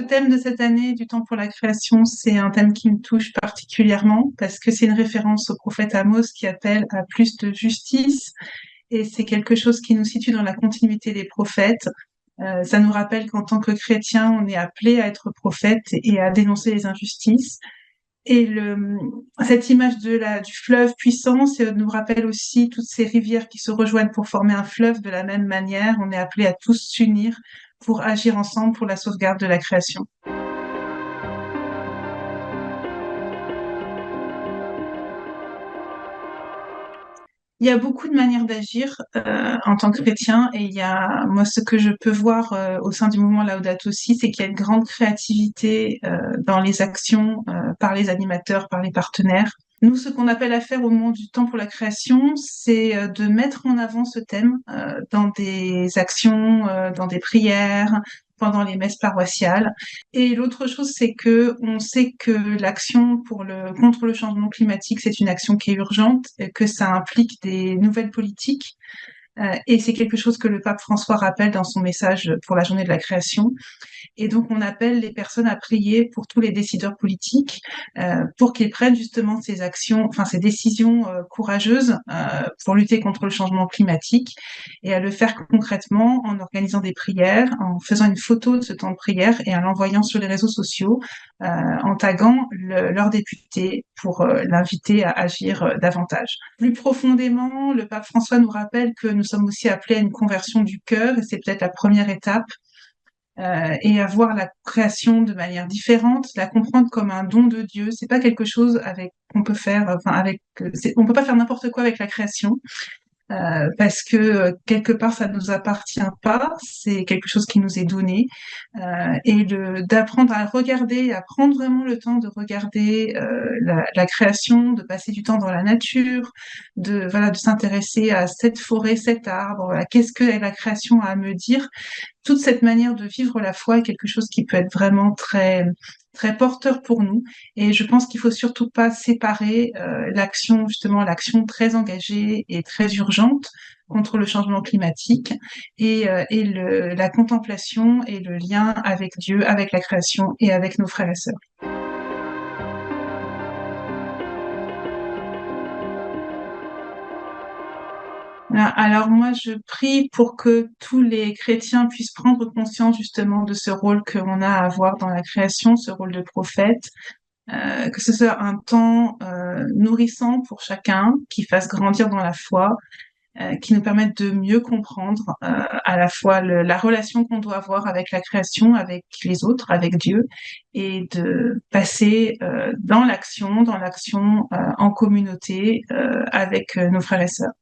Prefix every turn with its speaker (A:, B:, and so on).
A: thème de cette année du temps pour la création, c'est un thème qui me touche particulièrement parce que c'est une référence au prophète Amos qui appelle à plus de justice et c'est quelque chose qui nous situe dans la continuité des prophètes. Ça nous rappelle qu'en tant que chrétiens, on est appelé à être prophète et à dénoncer les injustices. Et cette image du fleuve puissant, ça nous rappelle aussi toutes ces rivières qui se rejoignent pour former un fleuve de la même manière. On est appelé à tous s'unir pour agir ensemble pour la sauvegarde de la création. Il y a beaucoup de manières d'agir en tant que chrétien et il y a moi ce que je peux voir au sein du mouvement Laudato Si, c'est qu'il y a une grande créativité dans les actions par les animateurs, par les partenaires. Nous, ce qu'on appelle à faire au moment du temps pour la création, c'est de mettre en avant ce thème dans des actions, dans des prières, pendant les messes paroissiales. Et l'autre chose, c'est que on sait que l'action contre le changement climatique, c'est une action qui est urgente, et que ça implique des nouvelles politiques. Et c'est quelque chose que le pape François rappelle dans son message pour la journée de la création. Et donc, on appelle les personnes à prier pour tous les décideurs politiques, pour qu'ils prennent justement ces actions, enfin ces décisions courageuses pour lutter contre le changement climatique, et à le faire concrètement en organisant des prières, en faisant une photo de ce temps de prière et en l'envoyant sur les réseaux sociaux, en taguant leur député pour l'inviter à agir davantage. Plus profondément, le pape François nous rappelle que nous sommes aussi appelés à une conversion du cœur, et c'est peut-être la première étape, et à voir la création de manière différente, la comprendre comme un don de Dieu. C'est pas quelque chose qu'on peut faire, on peut pas faire n'importe quoi avec la création. Parce que quelque part ça nous appartient pas, c'est quelque chose qui nous est donné, et d'apprendre à regarder, à prendre vraiment le temps de regarder la création, de passer du temps dans la nature, de s'intéresser à cette forêt, cet arbre, voilà, qu'est-ce que la création a à me dire. Toute cette manière de vivre la foi est quelque chose qui peut être vraiment très très porteur pour nous, et je pense qu'il faut surtout pas séparer l'action très engagée et très urgente contre le changement climatique et la contemplation et le lien avec Dieu, avec la création et avec nos frères et sœurs. Alors moi, je prie pour que tous les chrétiens puissent prendre conscience justement de ce rôle qu'on a à avoir dans la création, ce rôle de prophète, que ce soit un temps nourrissant pour chacun, qui fasse grandir dans la foi, qui nous permette de mieux comprendre à la fois la relation qu'on doit avoir avec la création, avec les autres, avec Dieu, et de passer dans l'action en communauté avec nos frères et sœurs.